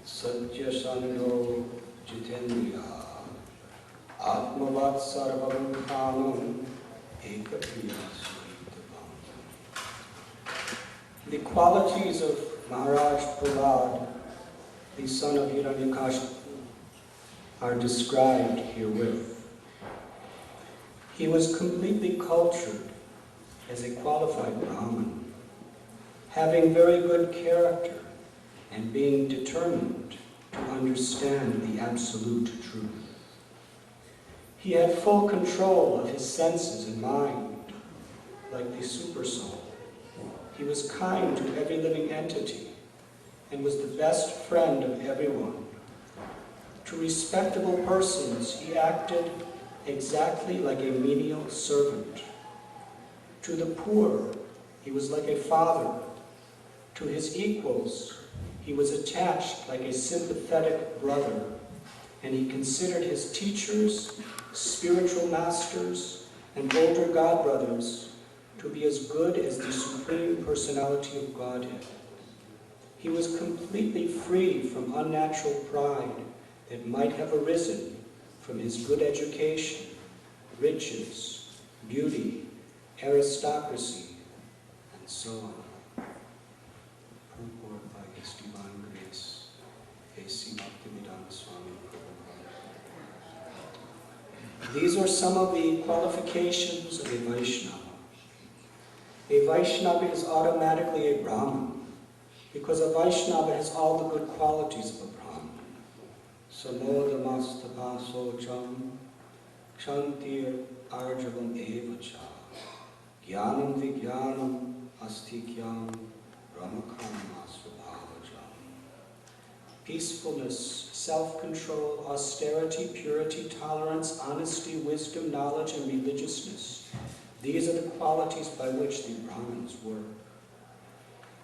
Satya Sando Jitendriya Atmavat Sarvabhuthanam Ekapriya Sritavam. The qualities of Maharaj Prahlad, the son of Hiranyakashipu, are described herewith. He was completely cultured as a qualified Brahmin, having very good character and being determined to understand the absolute truth. He had full control of his senses and mind, like the supersoul. He was kind to every living entity and was the best friend of everyone. To respectable persons, he acted exactly like a menial servant. To the poor, he was like a father. To his equals, he was attached like a sympathetic brother, and he considered his teachers, spiritual masters, and older godbrothers to be as good as the Supreme Personality of Godhead. He was completely free from unnatural pride that might have arisen from his good education, riches, beauty, aristocracy, and so on. Purport by His Divine Grace, A.C. Bhaktivedanta Swami Prabhupada. These are some of the qualifications of a Vaishnava. A Vaishnava is automatically a Brahmin, because a Vaishnava has all the good qualities of a Brahmin. Samodamastapasocham kshantir arjavam evacha jnanam vijnanam astikyam ramakama svabhavajam. Peacefulness, self-control, austerity, purity, tolerance, honesty, wisdom, knowledge, and religiousness. These are the qualities by which the Brahmins were.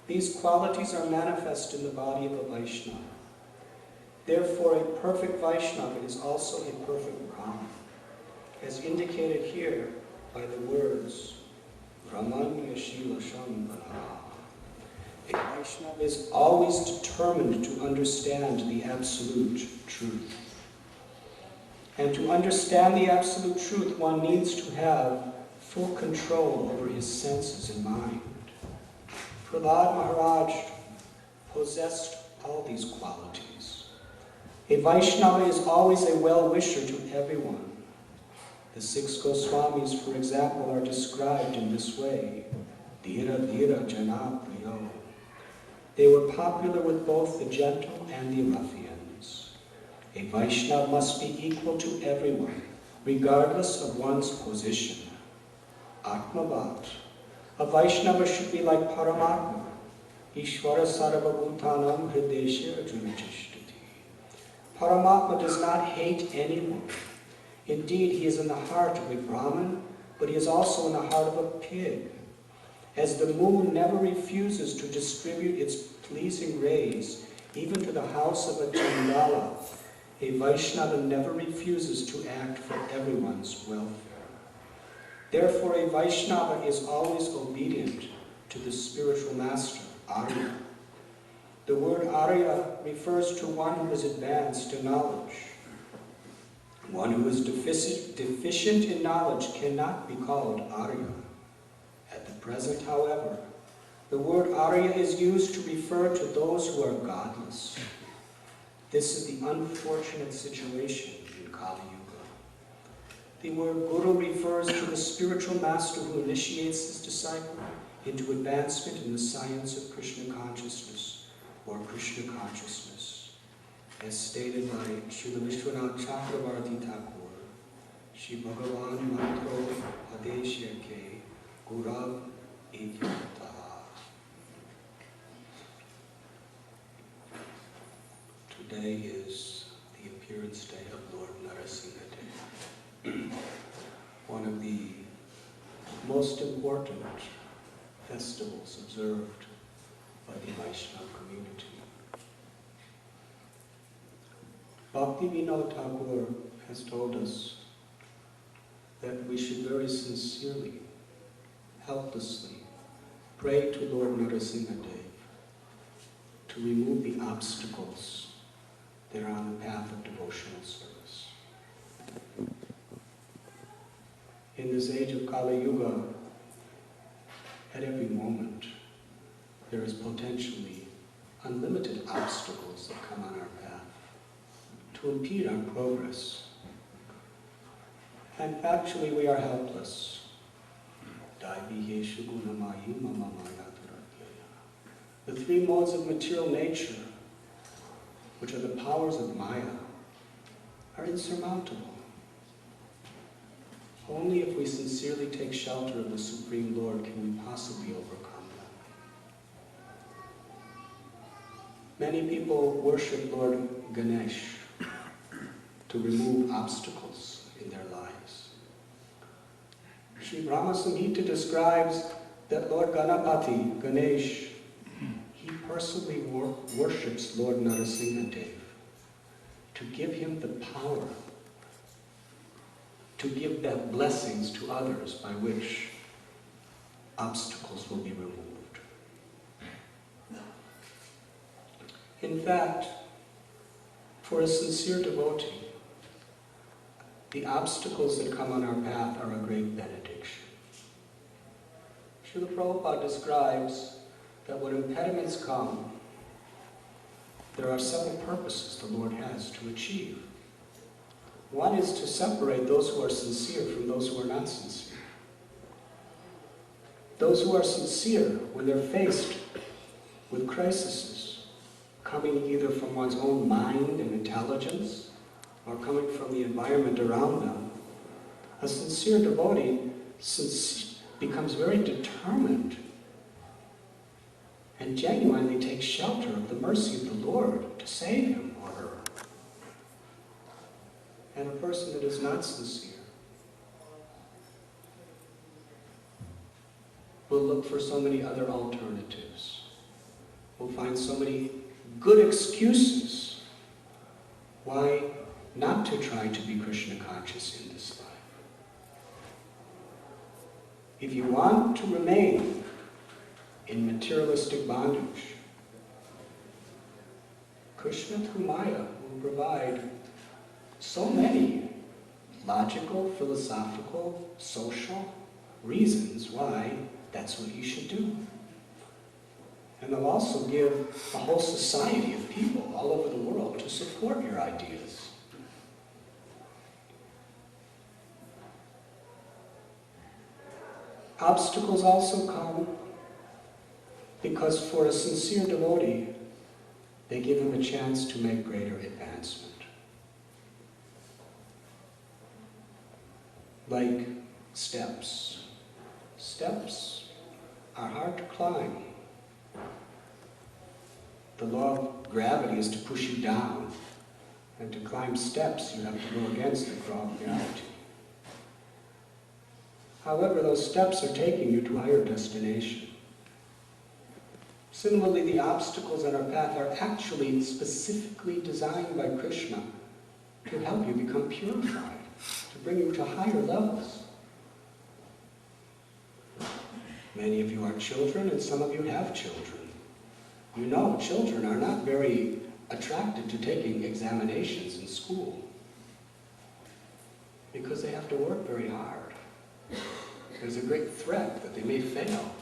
These qualities are manifest in the body of a Vaishnava. Therefore, a perfect Vaishnava is also a perfect Brahmin, as indicated here by the words, Brahmanya Shila Shambhana. A Vaishnava is always determined to understand the absolute truth. And to understand the absolute truth, one needs to have full control over his senses and mind. Prahlad Maharaj possessed all these qualities. A Vaishnava is always a well-wisher to everyone. The 6 Goswamis, for example, are described in this way. Dhira dhira jana priyo. They were popular with both the gentle and the ruffians. A Vaishnava must be equal to everyone, regardless of one's position. Atmavat. A Vaishnava should be like Paramatma. Ishvara sarvabhutanam hridesha arjunachishtati. Paramatma does not hate anyone. Indeed, he is in the heart of a Brahmin, but he is also in the heart of a pig. As the moon never refuses to distribute its pleasing rays, even to the house of a Chandala, a Vaishnava never refuses to act for everyone's welfare. Therefore, a Vaishnava is always obedient to the spiritual master, Arya. The word Arya refers to one who is advanced in knowledge. One who is deficient in knowledge cannot be called Arya. At the present, however, the word Arya is used to refer to those who are godless. This is the unfortunate situation in Kali Yuga. The word Guru refers to the spiritual master who initiates his disciple into advancement in the science of Krishna consciousness or Krishna consciousness, as stated by Srila Vishwanath Chakravarti Thakur, Shri Bhagavan Mantro Adeshya Ke Gurav Ekyataha. Today is the appearance day of Lord Narasimha Day, one of the most important festivals observed by the Vaishnava community. Bhaktivinoda Thakur has told us that we should very sincerely, helplessly pray to Lord Narasimha Dev to remove the obstacles that are on the path of devotional service. In this age of Kali Yuga, at every moment, there is potentially unlimited obstacles that come on our path to impede our progress. And actually, we are helpless. The three modes of material nature, which are the powers of Maya, are insurmountable. Only if we sincerely take shelter of the Supreme Lord can we possibly overcome them. Many people worship Lord Ganesh to remove obstacles in their lives. Sri Brahma Samhita describes that Lord Ganapati, Ganesh, he personally worships Lord Narasimha to give him the power to give that blessings to others by which obstacles will be removed. In fact, for a sincere devotee, the obstacles that come on our path are a great benediction. Srila Prabhupada describes that when impediments come, there are several purposes the Lord has to achieve. One is to separate those who are sincere from those who are not sincere. Those who are sincere, when they're faced with crises, coming either from one's own mind and intelligence, or coming from the environment around them, a sincere devotee becomes very determined and genuinely takes shelter of the mercy of the Lord to save him or her. And a person that is not sincere will look for so many other alternatives, will find so many good excuses why not to try to be Krishna conscious in this life. If you want to remain in materialistic bondage, Krishna through Maya will provide so many logical, philosophical, social reasons why that's what you should do. And they'll also give a whole society of people all over the world to support your ideas. Obstacles also come because for a sincere devotee, they give him a chance to make greater advancement. Like steps. Steps are hard to climb. The law of gravity is to push you down, and to climb steps you have to go against the law of gravity. However, those steps are taking you to a higher destination. Similarly, the obstacles on our path are actually specifically designed by Krishna to help you become purified, to bring you to higher levels. Many of you are children, and some of you have children. You know, children are not very attracted to taking examinations in school because they have to work very hard. There's a great threat that they may fail.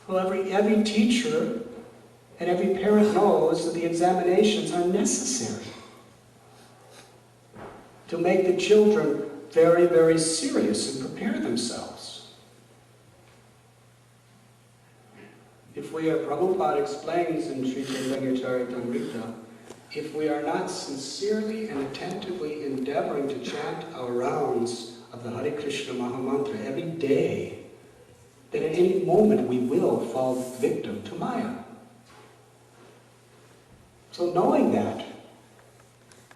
Well, every teacher and every parent knows that the examinations are necessary to make the children very, very serious and prepare themselves. If we are, Prabhupada explains in Sri Chaitanya Charitamrita, if we are not sincerely and attentively endeavoring to chant our rounds of the Hare Krishna Mahamantra every day, that at any moment we will fall victim to Maya. So knowing that,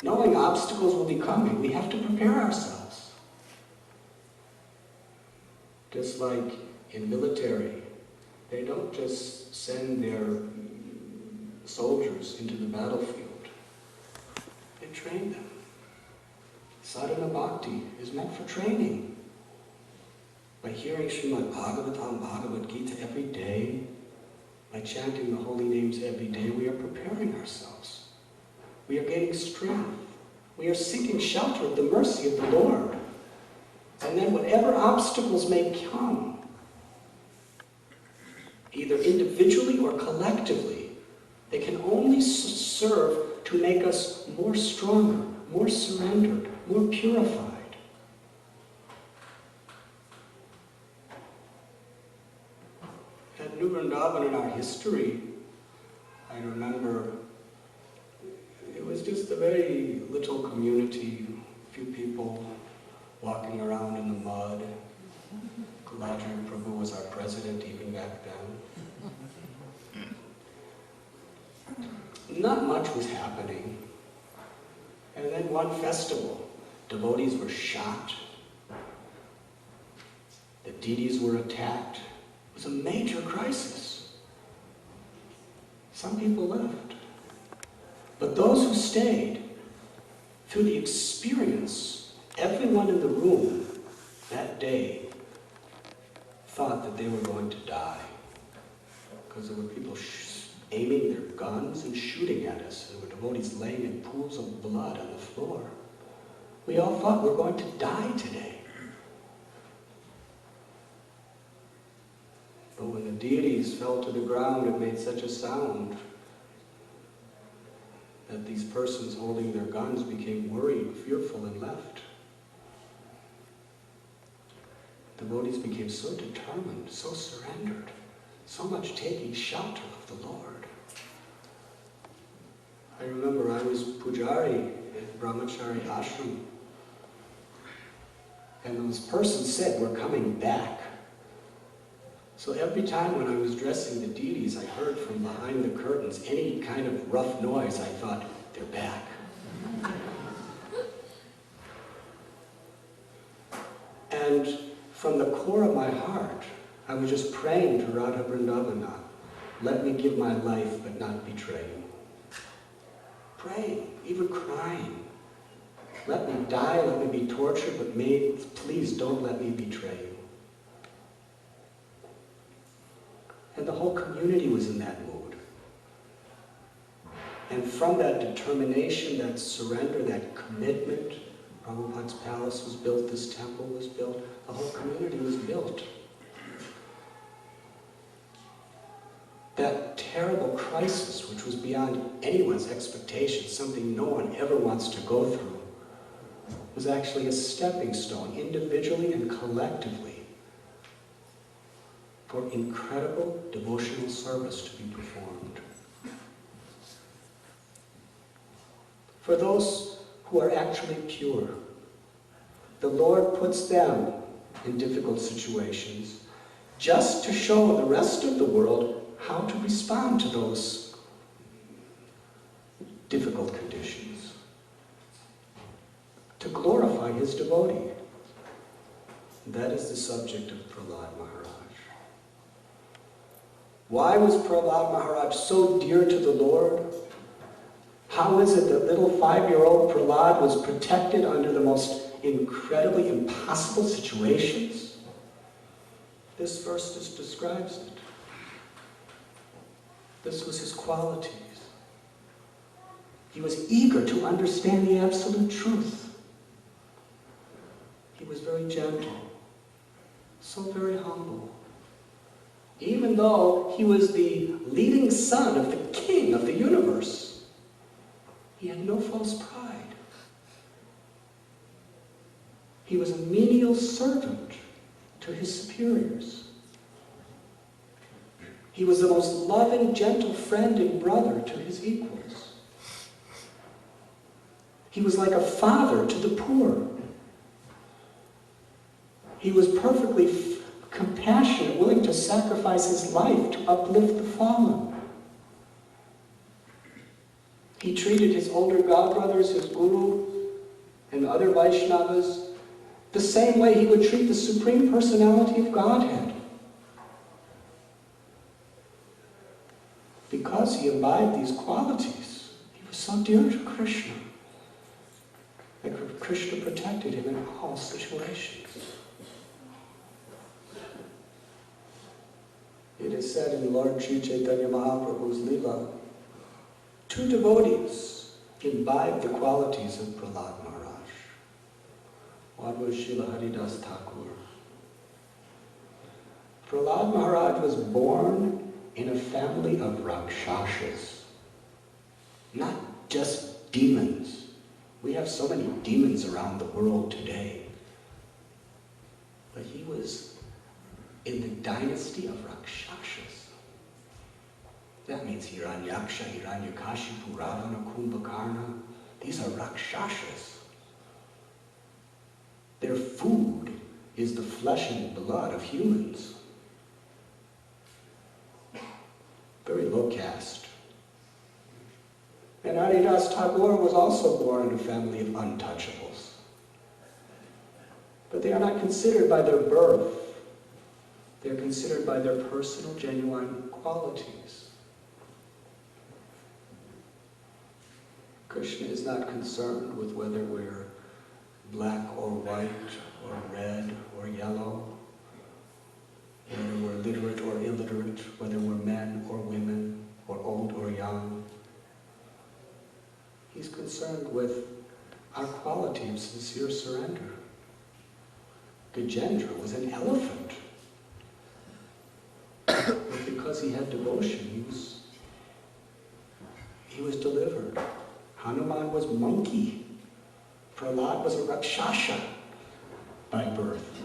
knowing obstacles will be coming, we have to prepare ourselves. Just like in military, they don't just send their soldiers into the battlefield. They train them. Sadhana Bhakti is meant for training. By hearing Srimad Bhagavatam, Bhagavad Gita every day, by chanting the holy names every day, we are preparing ourselves. We are gaining strength. We are seeking shelter of the mercy of the Lord. And then whatever obstacles may come, either individually or collectively, they can only serve to make us more stronger, more surrendered, more purified. At New Vrindavan in our history, I remember it was just a very little community, a few people walking around in the mud. Kolhapur Prabhu was our president even back then. Not much was happening. And then one festival, devotees were shot. The deities were attacked. It was a major crisis. Some people left. But those who stayed, through the experience, everyone in the room that day thought that they were going to die. Because there were people aiming their guns and shooting at us. There were devotees laying in pools of blood on the floor. We all thought we're going to die today. But when the deities fell to the ground, it made such a sound that these persons holding their guns became worried, fearful, and left. Devotees became so determined, so surrendered, so much taking shelter of the Lord. I remember I was pujari at Brahmachari ashram, and this person said, "We're coming back." So every time when I was dressing the deities, I heard from behind the curtains any kind of rough noise, I thought, they're back. And from the core of my heart, I was just praying to Radha Vrindavana, let me give my life but not betray you. Praying, even crying. Let me die, let me be tortured, but please don't let me betray you. And the whole community was in that mood. And from that determination, that surrender, that commitment, Prabhupada's palace was built, this temple was built, the whole community was built. That terrible crisis, which was beyond anyone's expectations, something no one ever wants to go through, was actually a stepping stone, individually and collectively, for incredible devotional service to be performed. For those who are actually pure, the Lord puts them in difficult situations just to show the rest of the world how to respond to those difficult conditions, to glorify his devotee. That is the subject of Prahlad Maharaj. Why was Prahlad Maharaj so dear to the Lord? How is it that little 5-year-old Prahlad was protected under the most incredibly impossible situations? This verse just describes it. This was his qualities. He was eager to understand the absolute truth. He was very gentle, so very humble. Even though he was the leading son of the king of the universe, he had no false pride. He was a menial servant to his superiors. He was the most loving, gentle friend and brother to his equals. He was like a father to the poor. He was perfectly compassionate, willing to sacrifice his life to uplift the fallen. He treated his older godbrothers, his guru, and other Vaishnavas the same way he would treat the Supreme Personality of Godhead. Because he imbibed these qualities, he was so dear to Krishna that Krishna protected him in all situations. It is said in Lord Sri Chaitanya Mahaprabhu's Leela, 2 devotees imbibed the qualities of Prahlad Maharaj. One was Srila Haridas Thakur. Prahlad Maharaj was born in a family of Rakshasas, not just demons. We have so many demons around the world today. But he was in the dynasty of Rakshasas. That means Hiranyaksha, Hiranyakashipu, Ravana, Kumbhakarna. These are Rakshasas. Their food is the flesh and blood of humans. Very low caste. And Haridas Thakur was also born in a family of untouchables. But they are not considered by their birth. They're considered by their personal, genuine qualities. Krishna is not concerned with whether we're black or white, or red or yellow, whether we're literate or illiterate, whether we're men or women, or old or young. He's concerned with our quality of sincere surrender. Gajendra was an elephant. But because he had devotion, he was delivered. Hanuman was monkey. Prahlad was a Rakshasa by birth.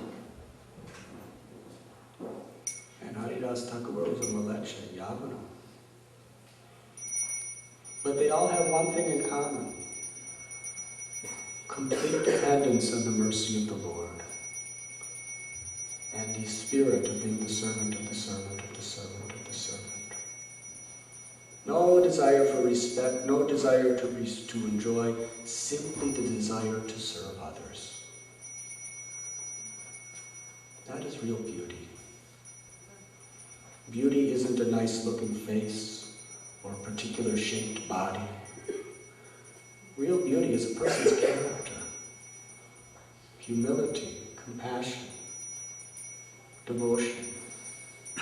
And Haridas Thakur was a Malecha, Yavana. But they all have one thing in common: complete dependence on the mercy of the Lord, and the spirit of being the servant of the servant of the servant of the servant. No desire for respect, no desire to enjoy, simply the desire to serve others. That is real beauty. Beauty isn't a nice looking face or a particular shaped body. Real beauty is a person's character, humility, compassion, devotion.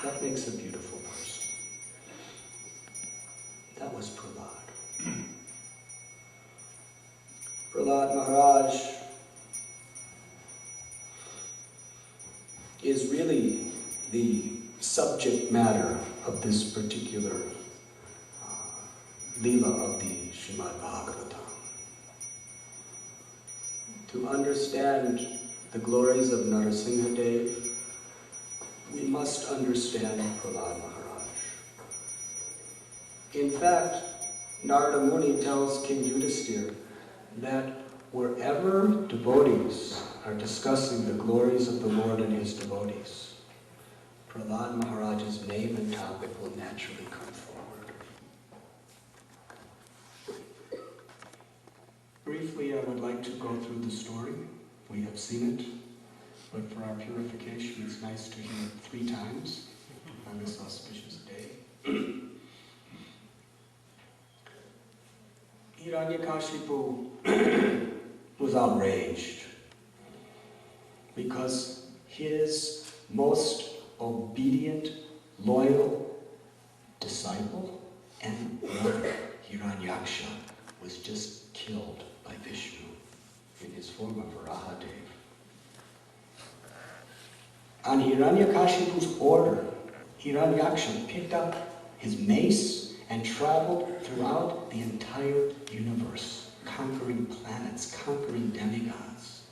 That makes a beautiful person. That was Prahlad. Prahlad Maharaj is really the subject matter of this particular Leela of the Srimad Bhagavatam. To understand the glories of Narasimha Dev, we must understand Prahlad Maharaj. In fact, Narada Muni tells King Yudhisthira that wherever devotees are discussing the glories of the Lord and his devotees, Prahlad Maharaj's name and topic will naturally come forward. Briefly, I would like to go through the story. We have seen it, but for our purification, it's nice to hear it 3 times on this auspicious day. Hiranyakashipu was outraged because his most obedient, loyal disciple and brother, Hiranyaksha, was just killed by Vishnu in his form of Varahadev. On Hiranyakashipu's order, Hiranyaksha picked up his mace and traveled throughout the entire universe, conquering planets, conquering demigods,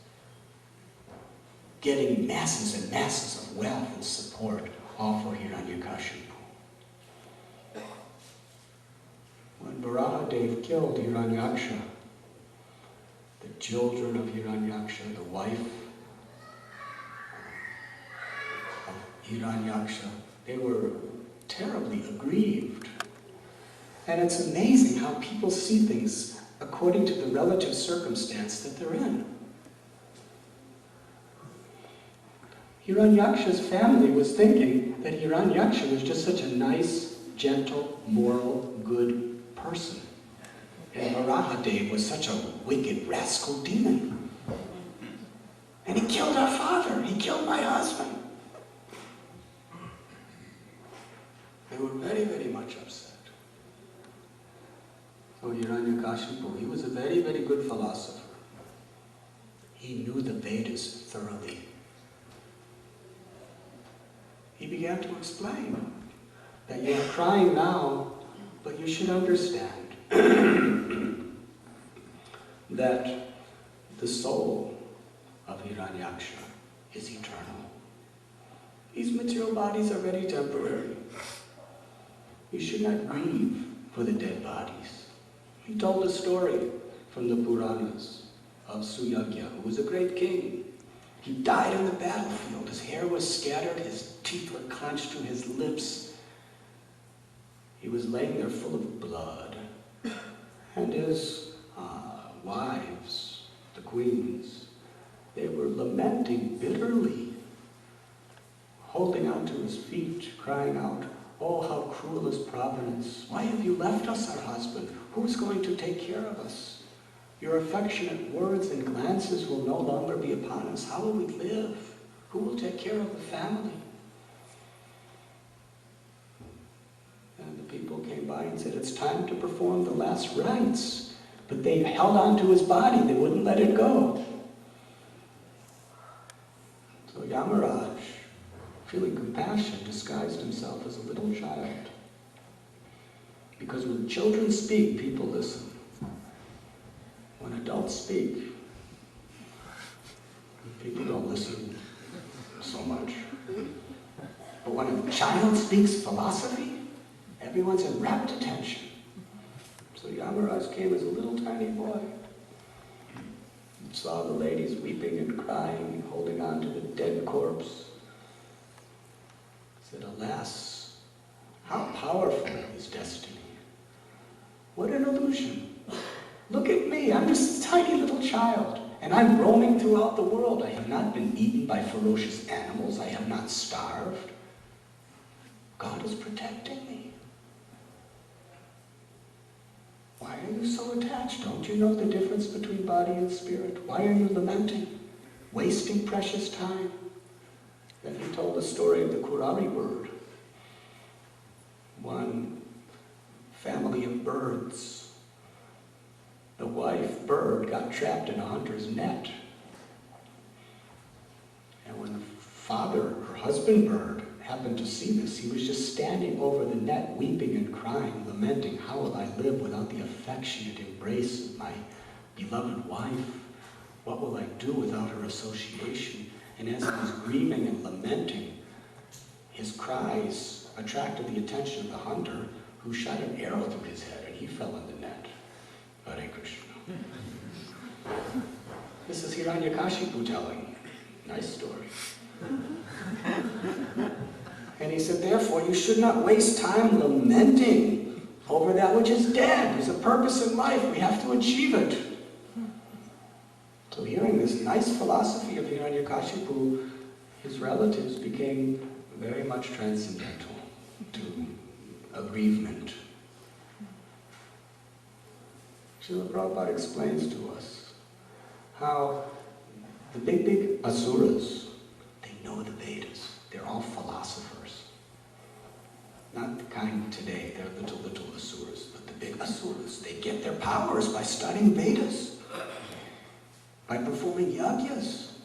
getting masses and masses of wealth and support, all for Hiranyakashipu. When Varahadev killed Hiranyaksha, the children of Hiranyaksha, the wife of Hiranyaksha, they were terribly aggrieved. And it's amazing how people see things according to the relative circumstance that they're in. Hiranyaksha's family was thinking that Hiranyaksha was just such a nice, gentle, moral, good person. And Varahadev was such a wicked, rascal demon. And he killed our father. He killed my husband. They were very, very much upset. So Hiranyakashipu Hiranyakashipu, he was a very, very good philosopher. He knew the Vedas thoroughly. He began to explain that you are crying now, but you should understand that the soul of Hiranyaksha is eternal. These material bodies are very temporary. You should not grieve for the dead bodies. He told a story from the Puranas of Suyagya, who was a great king. He died in the battlefield. His hair was scattered, his teeth were clenched to his lips. He was laying there full of blood. And his wives, the queens, they were lamenting bitterly, holding on to his feet, crying out, "Oh, how cruel is Providence! Why have you left us, our husband? Who's going to take care of us? Your affectionate words and glances will no longer be upon us. How will we live? Who will take care of the family?" And the people came by and said, "It's time to perform the last rites." But they held on to his body. They wouldn't let it go. So Yamaraj, feeling compassion, disguised himself as a little child. Because when children speak, people listen. When adults speak, people don't listen so much. But when a child speaks philosophy, everyone's in rapt attention. So Yamaraj came as a little tiny boy. He saw the ladies weeping and crying, holding on to the dead corpse. He said, "Alas, how powerful is destiny. What an illusion. Look at me, I'm just a tiny little child, and I'm roaming throughout the world. I have not been eaten by ferocious animals. I have not starved. God is protecting me. Why are you so attached? Don't you know the difference between body and spirit? Why are you lamenting, wasting precious time?" Then he told the story of the Kurari bird. One family of birds. The wife bird got trapped in a hunter's net. And when the father, her husband bird, happened to see this, he was just standing over the net, weeping and crying, lamenting, "How will I live without the affectionate embrace of my beloved wife? What will I do without her association?" And as he was grieving and lamenting, his cries attracted the attention of the hunter, who shot an arrow through his head, and he fell in the net. Hare Krishna. This is Hiranyakashipu telling. Nice story. And he said, "Therefore, you should not waste time lamenting over that which is dead. There's a purpose in life. We have to achieve it." So hearing this nice philosophy of Hiranyakashipu, his relatives became very much transcendental to aggrievement. Srila Prabhupada explains to us how the big asuras, they know the Vedas. They're all philosophers. Not the kind today, they're little asuras, but the big asuras, they get their powers by studying Vedas, by performing yagyas,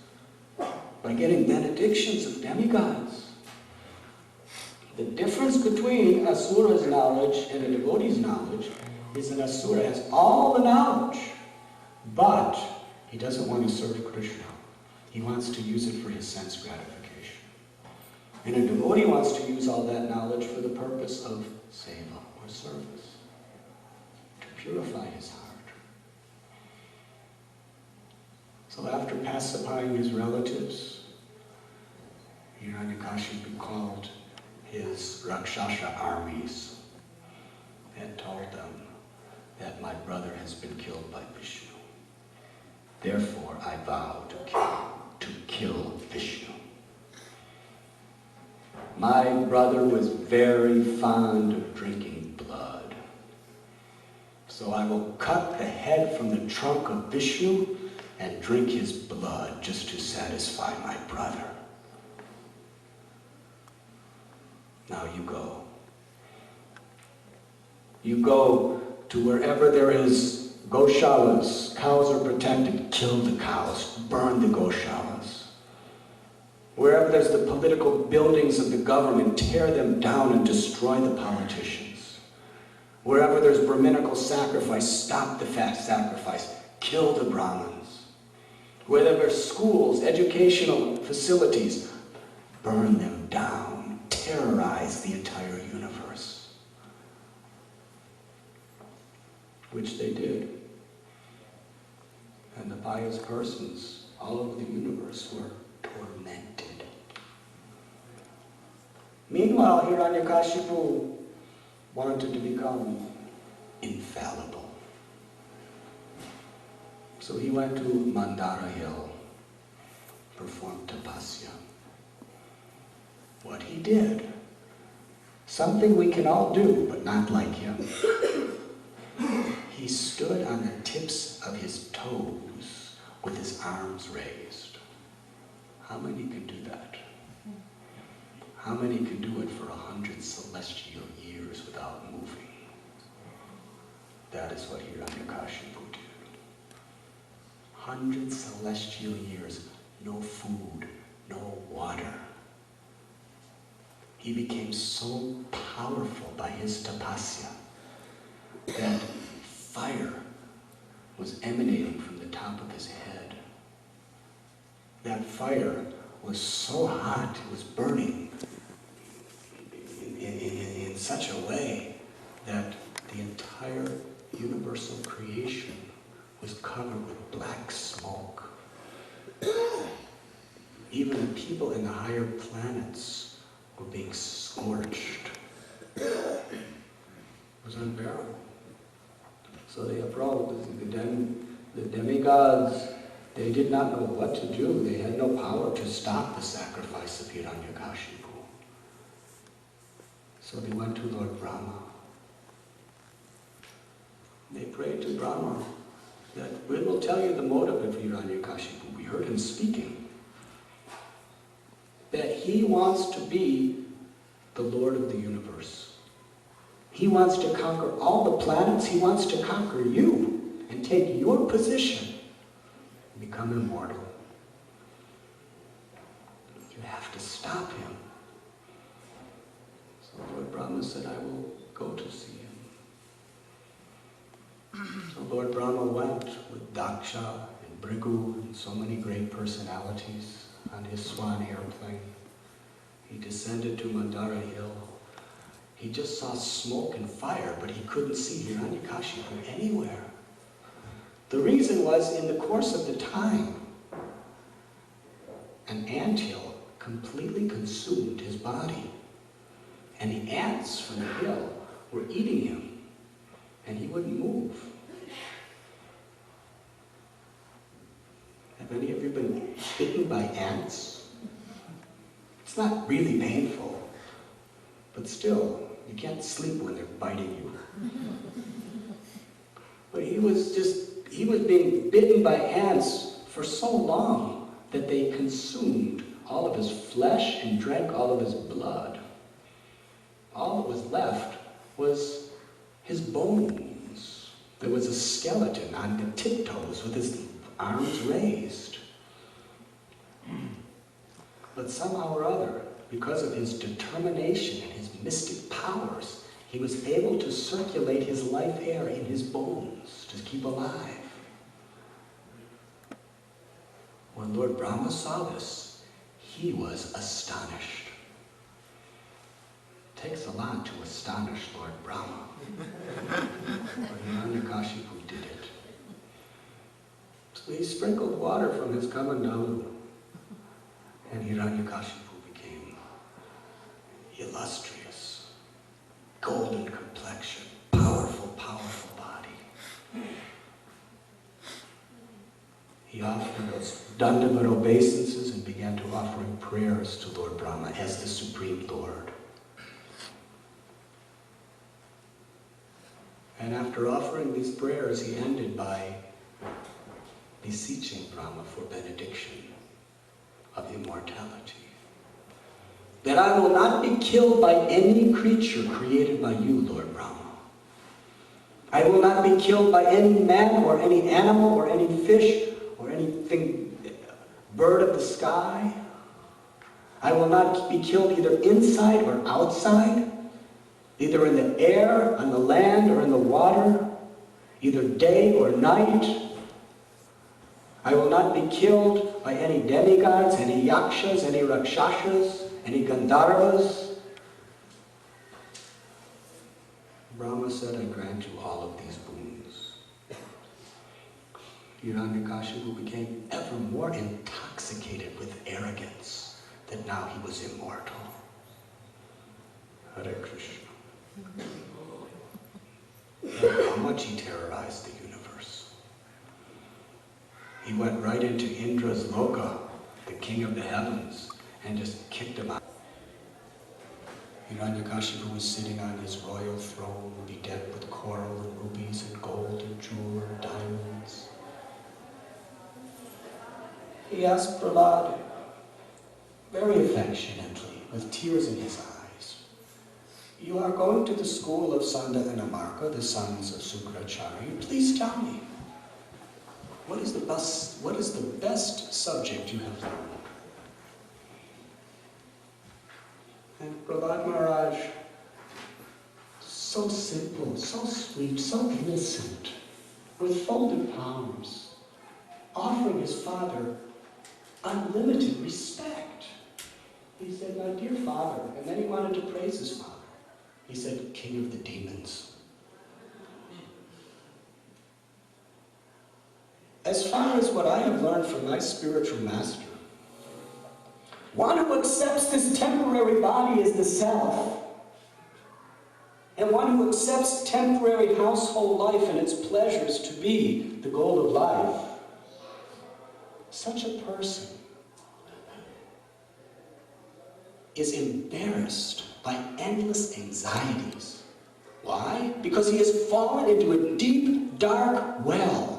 by getting benedictions of demigods. The difference between asura's knowledge and a devotee's knowledge is an asura has all the knowledge, but he doesn't want to serve Krishna. He wants to use it for his sense gratification. And a devotee wants to use all that knowledge for the purpose of seva or service, to purify his heart. So after pacifying his relatives, Hiranyakashipu called his Rakshasa armies and told them that my brother has been killed by Vishnu. Therefore, I vow to kill Vishnu. My brother was very fond of drinking blood. So I will cut the head from the trunk of Vishnu and drink his blood just to satisfy my brother. Now you go. You go to wherever there is Goshalas, cows are protected, kill the cows, burn the goshalas. Wherever there's the political buildings of the government, tear them down and destroy the politicians. Wherever there's Brahminical sacrifice, stop the fat sacrifice, kill the Brahmins. Wherever there's schools, educational facilities, burn them down, terrorize the entire universe. Which they did. And the pious persons all over the universe were tormented. Meanwhile, Hiranyakashipu wanted to become infallible. So he went to Mandara Hill, performed tapasya. What he did, something we can all do, but not like him. He stood on the tips of his toes with his arms raised. How many can do that? How many can do it for 100 celestial years without moving? That is what Hiranyakashipu did. 100 celestial years, no food, no water. He became so powerful by his tapasya that fire was emanating from the top of his head. That fire was so hot, it was burning in such a way that the entire universal creation was covered with black smoke. Even the people in the higher planets were being scorched. It was unbearable. So they approached the demigods. They did not know what to do. They had no power to stop the sacrifice of Hiranyakashipu. So they went to Lord Brahma. They prayed to Brahma that we will tell you the motive of Hiranyakashipu. We heard him speaking. That he wants to be the Lord of the universe. He wants to conquer all the planets. He wants to conquer you and take your position and become immortal. You have to stop him. So Lord Brahma said, I will go to see him. So Lord Brahma went with Daksha and Brigu and so many great personalities on his swan airplane. He descended to Mandara Hill. He just saw smoke and fire, but he couldn't see Hiranyakashipu anywhere. The reason was, in the course of the time, an anthill completely consumed his body. And the ants from the hill were eating him, and he wouldn't move. Have any of you been bitten by ants? It's not really painful, but still, you can't sleep when they're biting you. But he was being bitten by ants for so long that they consumed all of his flesh and drank all of his blood. All that was left was his bones. There was a skeleton on the tiptoes with his arms raised. But somehow or other, because of his determination and his mystic powers, he was able to circulate his life air in his bones to keep alive. When Lord Brahma saw this, he was astonished. It takes a lot to astonish Lord Brahma. But Hiranyakashipu did it. So he sprinkled water from his kamandalu, and Hiranyakashipu became illustrious, golden complexion, powerful, powerful body. He offered those dandavat obeisances and began to offering prayers to Lord Brahma as the Supreme Lord. And after offering these prayers, he ended by beseeching Brahma for benediction of immortality. That I will not be killed by any creature created by you, Lord Brahma. I will not be killed by any man or any animal or any fish or anything, bird of the sky. I will not be killed either inside or outside, either in the air, on the land, or in the water, either day or night. I will not be killed by any demigods, any yakshas, any rakshasas, any gandharvas. Brahma said, I grant you all of these boons. Hiranyakashipu became ever more intoxicated with arrogance that now he was immortal. Hare Krishna. How much he terrorized the universe. He went right into Indra's Loka, the king of the heavens, and just kicked him out. Hiranyakashipu was sitting on his royal throne, bedecked with coral and rubies and gold and jewel and diamonds. He asked Prahlad, very affectionately, with tears in his eyes, you are going to the school of Sanda and Amarka, the sons of Sukracharya. Please tell me, what is the best subject you have learned? And Prahlad Maharaj, so simple, so sweet, so innocent, with folded palms, offering his father unlimited respect. He said, my dear father, and then he wanted to praise his father. He said, king of the demons. As far as what I have learned from my spiritual master, one who accepts this temporary body as the self, and one who accepts temporary household life and its pleasures to be the goal of life, such a person is embarrassed by endless anxieties. Why? Because he has fallen into a deep, dark well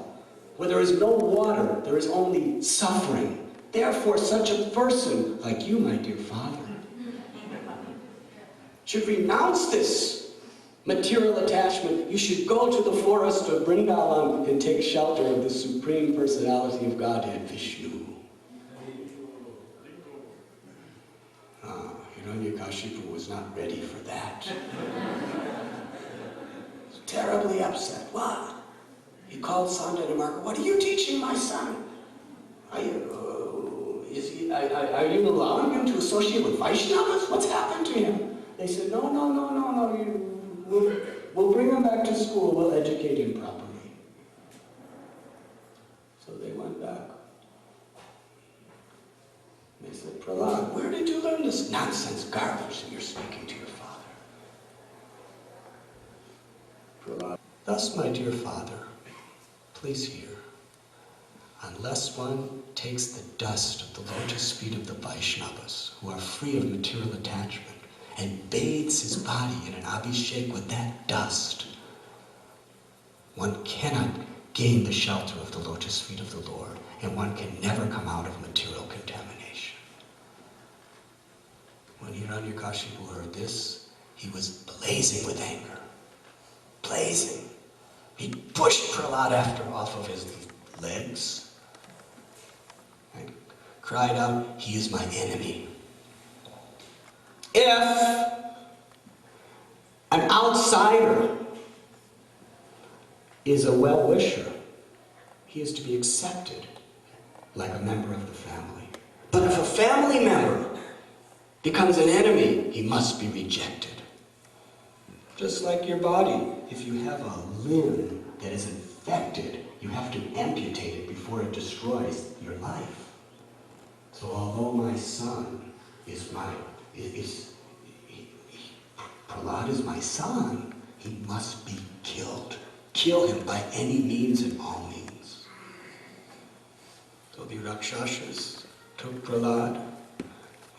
where there is no water, there is only suffering. Therefore, such a person, like you, my dear father, should renounce this material attachment. You should go to the forest of Vrindavan and take shelter of the Supreme Personality of Godhead, Vishnu. Hiranyakashipu was not ready for that. Terribly upset. What? He called Sanda and Amarka. What are you teaching my son? Are you allowing him to associate with Vaishnavas? What's happened to him? They said, no. We'll bring him back to school. We'll educate him properly. So they went back. They said, Prahlad, where did you learn this nonsense garbage that you're speaking to your father? Prahlad, thus, my dear father, please hear. Unless one takes the dust of the lotus feet of the Vaishnavas, who are free of material attachment, and bathes his body in an abhishek with that dust, one cannot gain the shelter of the lotus feet of the Lord, and one can never come out of material contamination. When Hiranyakashipu heard this, he was blazing with anger. Blazing. He pushed Prahlad off of his legs, and cried out, he is my enemy. If an outsider is a well-wisher, he is to be accepted like a member of the family. But if a family member becomes an enemy, he must be rejected. Just like your body, if you have a limb that is infected, you have to amputate it before it destroys your life. So although my son Prahlad is my son, he must be killed. Kill him by any means and all means. So the Rakshasas took Prahlad,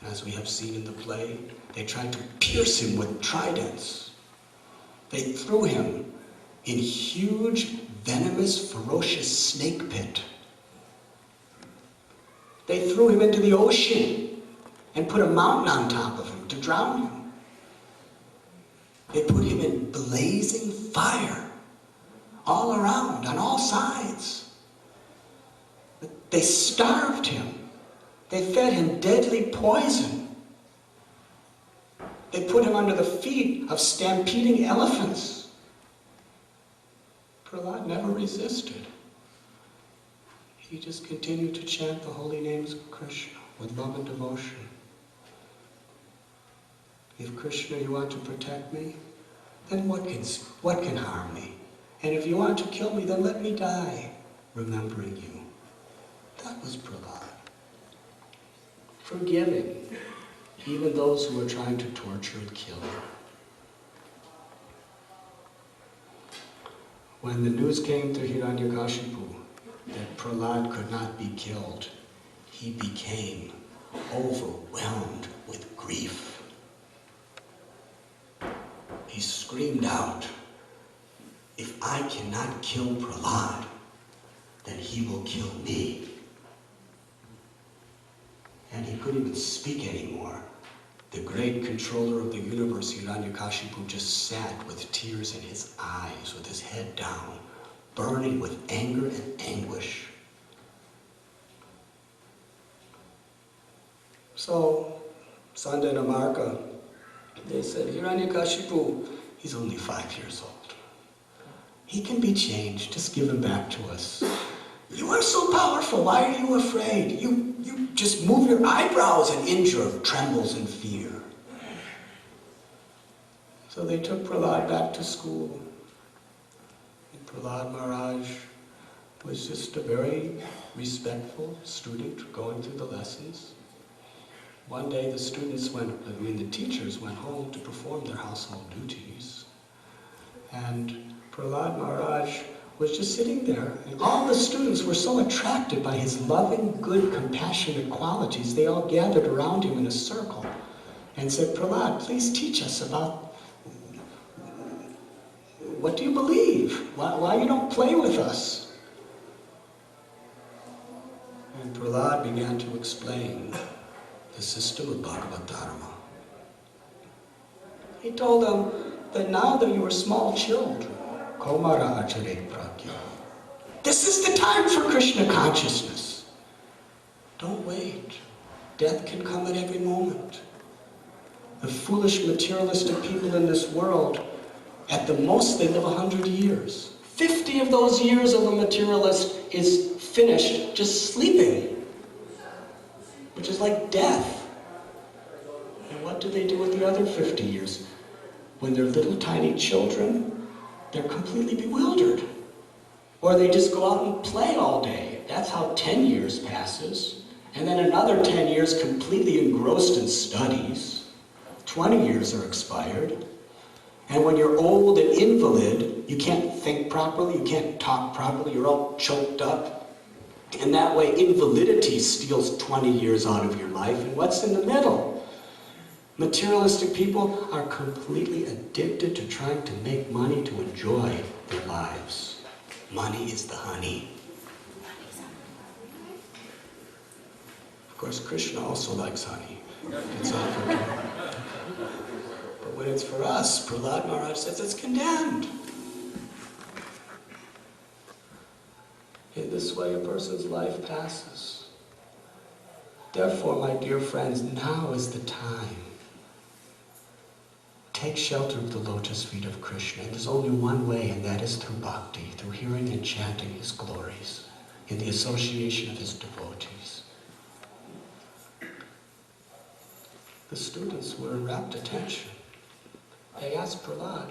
as we have seen in the play. They tried to pierce him with tridents. They threw him in huge, venomous, ferocious snake pit. They threw him into the ocean and put a mountain on top of him to drown him. They put him in blazing fire all around, on all sides. They starved him. They fed him deadly poison. They put him under the feet of stampeding elephants. Prahlad never resisted. He just continued to chant the holy names of Krishna with love and devotion. If Krishna, you want to protect me, then what can harm me? And if you want to kill me, then let me die, remembering you. That was Prahlad. Forgiving even those who were trying to torture and kill him. When the news came to Hiranyakashipu that Prahlad could not be killed, he became overwhelmed with grief. He screamed out, "If I cannot kill Prahlad, then he will kill me." And he couldn't even speak anymore. The great controller of the universe, Hiranyakashipu, just sat with tears in his eyes, with his head down, burning with anger and anguish. So, Sanda and Amarka, they said, "Hiranyakashipu, he's only 5 years old. He can be changed, just give him back to us. You are so powerful, why are you afraid? You just move your eyebrows and Indra trembles in fear." So they took Prahlad back to school. And Prahlad Maharaj was just a very respectful student going through the lessons. One day the teachers went home to perform their household duties. And Prahlad Maharaj was just sitting there, and all the students were so attracted by his loving, good, compassionate qualities, they all gathered around him in a circle and said, "Prahlad, please teach us about what do you believe? Why you don't play with us?" And Prahlad began to explain the system of Bhagavad Dharma. He told them that now that you are small children, Komara Acharet Pragya, this is the time for Krishna consciousness. Don't wait. Death can come at every moment. The foolish materialistic people in this world, at the most they live 100 years. 50 of those years of a materialist is finished just sleeping, which is like death. And what do they do with the other 50 years? When they're little tiny children, they're completely bewildered. Or they just go out and play all day. That's how 10 years passes. And then another 10 years completely engrossed in studies. 20 years are expired. And when you're old and invalid, you can't think properly, you can't talk properly, you're all choked up. And that way, invalidity steals 20 years out of your life. And what's in the middle? Materialistic people are completely addicted to trying to make money to enjoy their lives. Money is the honey. Of course, Krishna also likes honey. It's all for him. But when it's for us, Prahlad Maharaj says it's condemned. In this way, a person's life passes. Therefore, my dear friends, now is the time. Take shelter of the lotus feet of Krishna. And there's only one way, and that is through bhakti, through hearing and chanting his glories, in the association of his devotees. The students were in rapt attention. They asked Prahlad,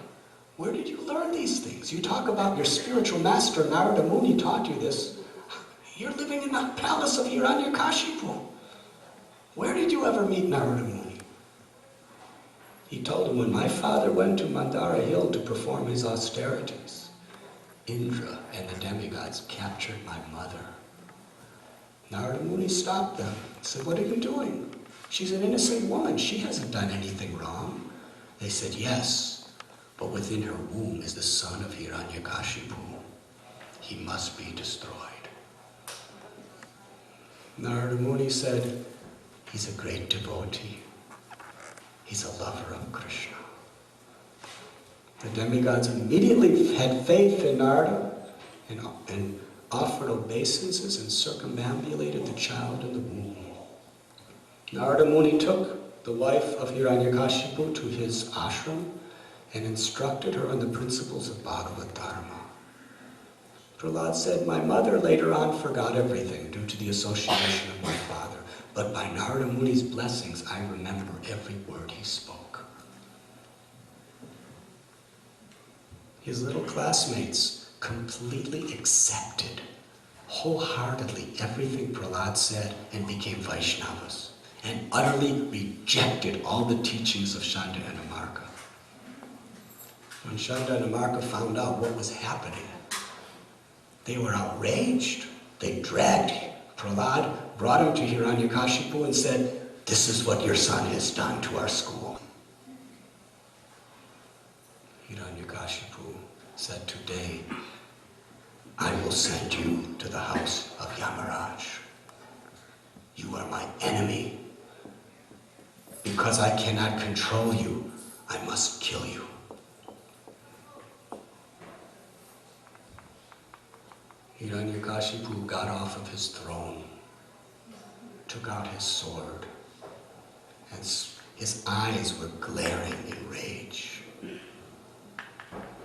"Where did you learn these things? You talk about your spiritual master, Narada Muni, taught you this. You're living in the palace of Hiranyakashipu. Where did you ever meet Narada Muni?" He told him, "When my father went to Mandara Hill to perform his austerities, Indra and the demigods captured my mother. Narada Muni stopped them and said, 'What are you doing? She's an innocent woman. She hasn't done anything wrong.' They said, 'Yes, but within her womb is the son of Hiranyakashipu. He must be destroyed.' Narada Muni said, 'He's a great devotee. He's a lover of Krishna.' The demigods immediately had faith in Narada and offered obeisances and circumambulated the child in the womb. Narada Muni took the wife of Hiranyakashipu to his ashram and instructed her on the principles of Bhagavad Dharma. Prahlad said, "My mother later on forgot everything due to the association of my father, but by Narada Muni's blessings I remember every word he spoke." His little classmates completely accepted wholeheartedly everything Prahlad said and became Vaishnavas, and utterly rejected all the teachings of Shanda and Amarka. When Shanda and Amarka found out what was happening, they were outraged. They dragged Prahlad, brought him to Hiranyakashipu and said, "This is what your son has done to our school." Hiranyakashipu said, "Today I will send you to the house of Yamaraj. You are my enemy. Because I cannot control you, I must kill you." Hiranyakashipu got off of his throne, took out his sword, and his eyes were glaring in rage.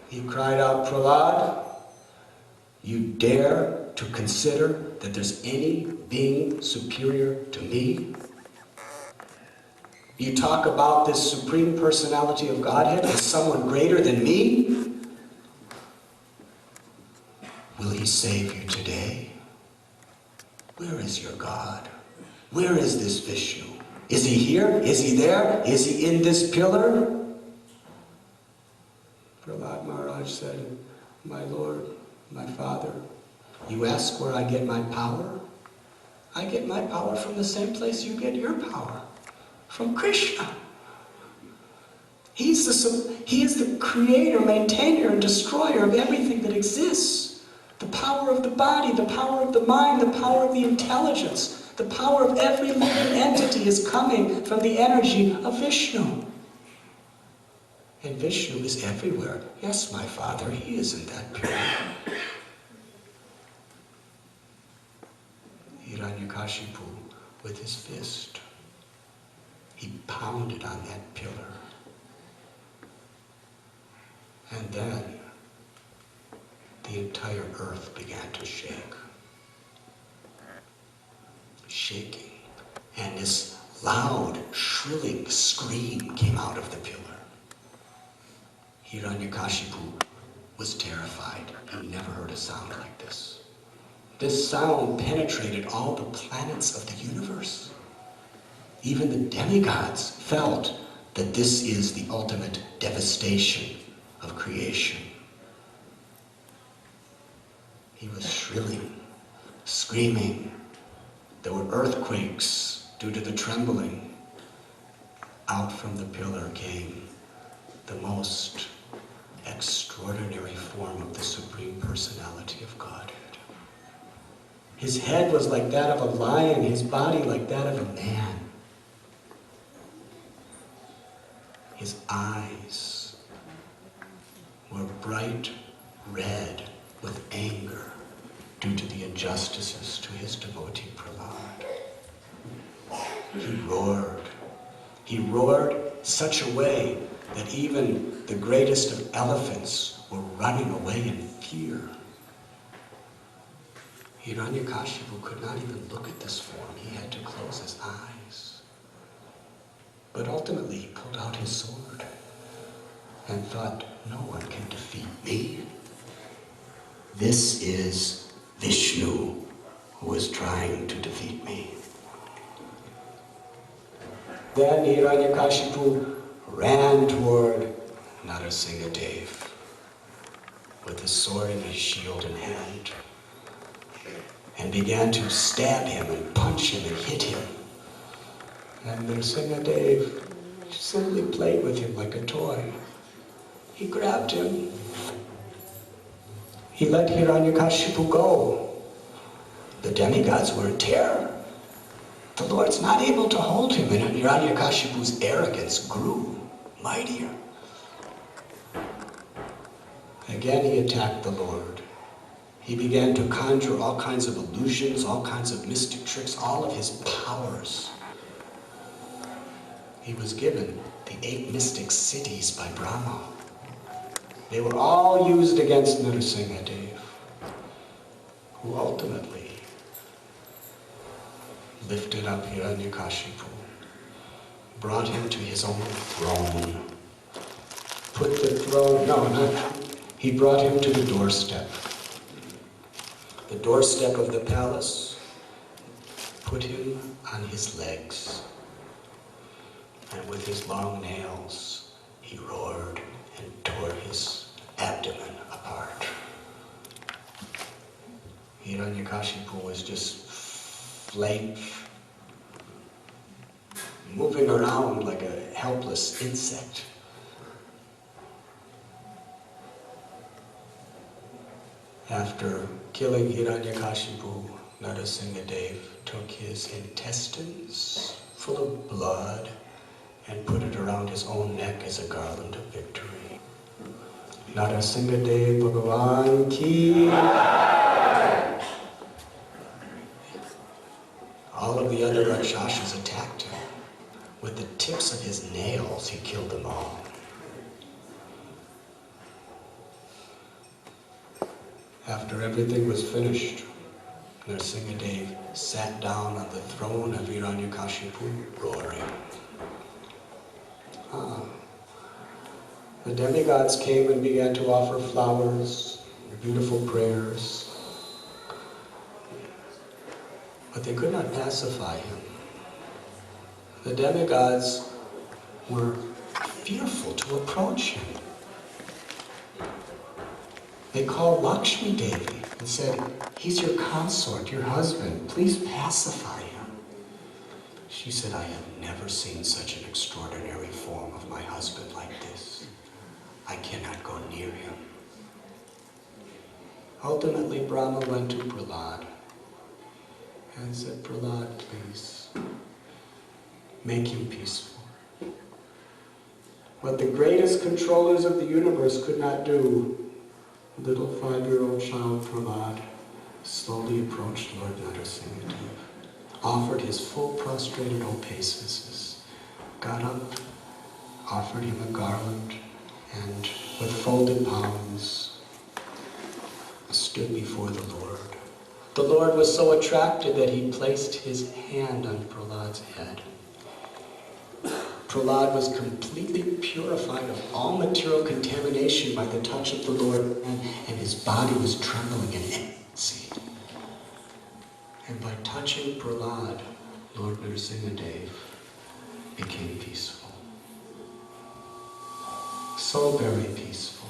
He cried out, "Prahlad, you dare to consider that there's any being superior to me? You talk about this Supreme Personality of Godhead as someone greater than me? Will he save you today? Where is your God? Where is this Vishnu? Is he here? Is he there? Is he in this pillar?" Prahlad Maharaj said, "My Lord, my Father, you ask where I get my power? I get my power from the same place you get your power, from Krishna. He is the creator, maintainer, and destroyer of everything that exists. The power of the body, the power of the mind, the power of the intelligence, the power of every living entity is coming from the energy of Vishnu. And Vishnu is everywhere. Yes, my Father, he is in that pillar." Hiranyakashipu, with his fist, he pounded on that pillar. And then the entire earth began to shake. Shaking. And this loud, shrilling scream came out of the pillar. Hiranyakashipu was terrified. He never heard a sound like this. This sound penetrated all the planets of the universe. Even the demigods felt that this is the ultimate devastation of creation. He was shrilling, screaming. There were earthquakes due to the trembling. Out from the pillar came the most extraordinary form of the Supreme Personality of Godhead. His head was like that of a lion, his body like that of a man. His eyes were bright red with anger due to the injustices to his devotee Prahlad. He roared. He roared such a way that even the greatest of elephants were running away in fear. Hiranyakashipu could not even look at this form. He had to close his eyes. But ultimately he pulled out his sword and thought, "No one can defeat me. This is Vishnu who is trying to defeat me." Then Hiranyakashipu ran toward Narasimhadev with his sword and his shield in hand and began to stab him and punch him and hit him. And Narasimhadev simply played with him like a toy. He grabbed him. He let Hiranyakashipu go. The demigods were in terror. The Lord's not able to hold him, and Hiranyakashipu's arrogance grew mightier. Again he attacked the Lord. He began to conjure all kinds of illusions, all kinds of mystic tricks, all of his powers. He was given the 8 mystic cities by Brahma. They were all used against Narasimhadev, who ultimately lifted up Hiranyakashipu, brought him to his own throne, put the throne, he brought him to the doorstep of the palace, put him on his legs, and with his long nails, he roared and tore his abdomen apart. Hiranyakashipu was just moving around like a helpless insect. After killing Hiranyakashipu, Narasimhadev took his intestines full of blood and put it around his own neck as a garland of victory. Narasimhadev Bhagavan ki. All of the other Rakshasas attacked him. With the tips of his nails, he killed them all. After everything was finished, Narasimhadev sat down on the throne of Hiranyakashipu, roaring. The demigods came and began to offer flowers, beautiful prayers, but they could not pacify him. The demigods were fearful to approach him. They called Lakshmi Devi and said, "He's your consort, your husband. Please pacify him." She said, "I have never seen such an extraordinary form of my husband like this. I cannot go near him." Ultimately, Brahma went to Prahlad and said, "Prahlad, please, make him peaceful." What the greatest controllers of the universe could not do, little 5-year-old child Prahlad slowly approached Lord Narasimhadev, offered his full prostrated obeisances, got up, offered him a garland, and with folded palms stood before the Lord. The Lord was so attracted that he placed his hand on Prahlad's head. Prahlad was completely purified of all material contamination by the touch of the Lord, and his body was trembling in ecstasy. And by touching Prahlad, Lord Narasimhadev became peaceful. So very peaceful.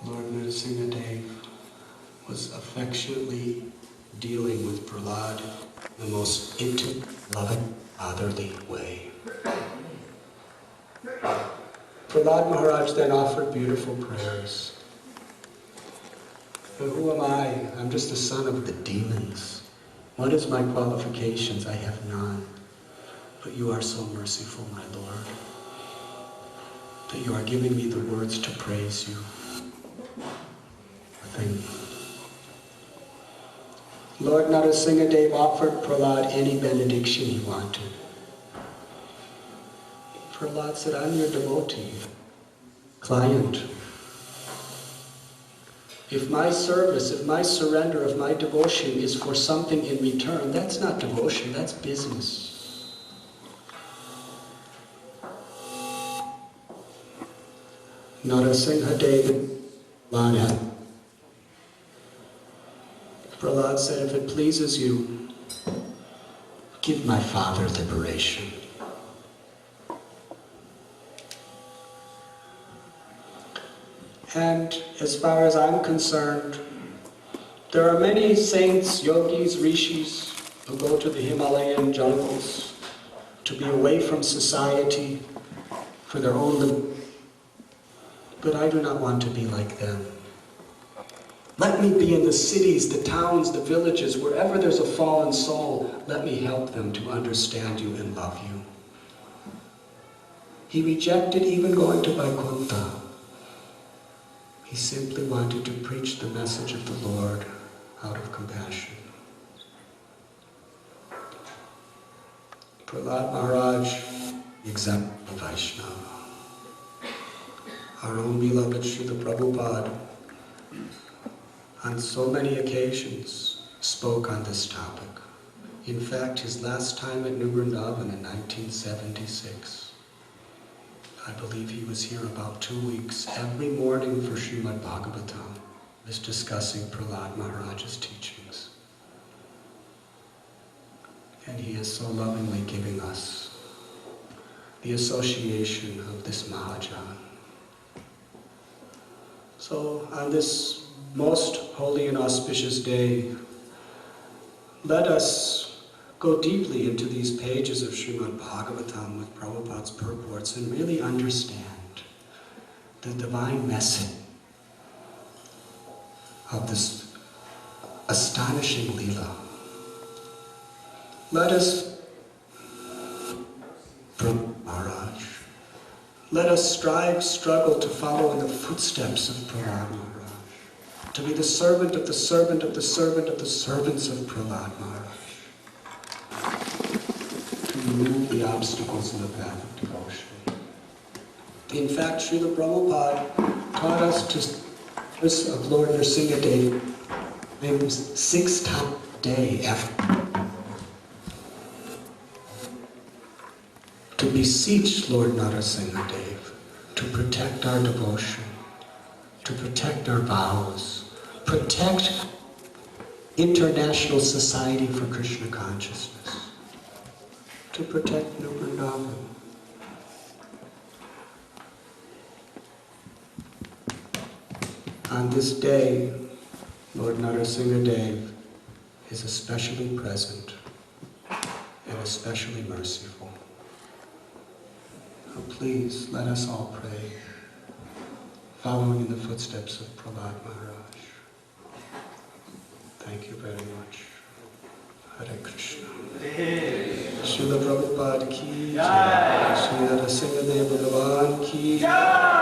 Lord Narasimhadev was affectionately dealing with Prahlad in the most intimate, loving, fatherly way. Prahlad Maharaj then offered beautiful prayers. But who am I? I'm just a son of the demons. What is my qualifications? I have none. But you are so merciful, my Lord, that you are giving me the words to praise you. Thank you. Lord Narasimhadev offered Prahlad any benediction he wanted. Prahlad said, "I'm your devotee, client. If my service, if my surrender, if my devotion is for something in return, that's not devotion, that's business." Narasimhadev Prahlad said, "If it pleases you, give my father liberation." And as far as I'm concerned, there are many saints, yogis, rishis who go to the Himalayan jungles to be away from society for their own living. But I do not want to be like them. Let me be in the cities, the towns, the villages, wherever there's a fallen soul. Let me help them to understand you and love you. He rejected even going to Vaikuntha. He simply wanted to preach the message of the Lord out of compassion. Prahlad Maharaj, the example of Vaishnava. Our own beloved Srila Prabhupada, on so many occasions, spoke on this topic. In fact, his last time at New Vrindavan in 1976, I believe he was here about 2 weeks. Every morning for Srimad Bhagavatam was discussing Prahlad Maharaj's teachings. And he is so lovingly giving us the association of this Mahajan. So on this most holy and auspicious day, let us go deeply into these pages of Srimad Bhagavatam with Prabhupada's purports and really understand the divine message of this astonishing Leela. Let us, Prahlad Maharaj, let us struggle to follow in the footsteps of Prahlad Maharaj, to be the servant of the servant of the servant of the servants of Prahlad Maharaj, to remove the obstacles in the path of devotion. In fact, Srila Prabhupada taught us to this of Lord Nrsimhadev names 6 times a day to beseech Lord Nrsimhadev to protect our devotion, to protect our vows, protect International Society for Krishna Consciousness, to protect New Vrindavan. On this day, Lord Nrsimhadev is especially present and especially merciful. So please, let us all pray, following in the footsteps of Prahlad Maharaj. Thank you very much. Hare Krishna. Srila Prabhupada ki jai. Sri Nrsimhadev Bhagavan ki jai.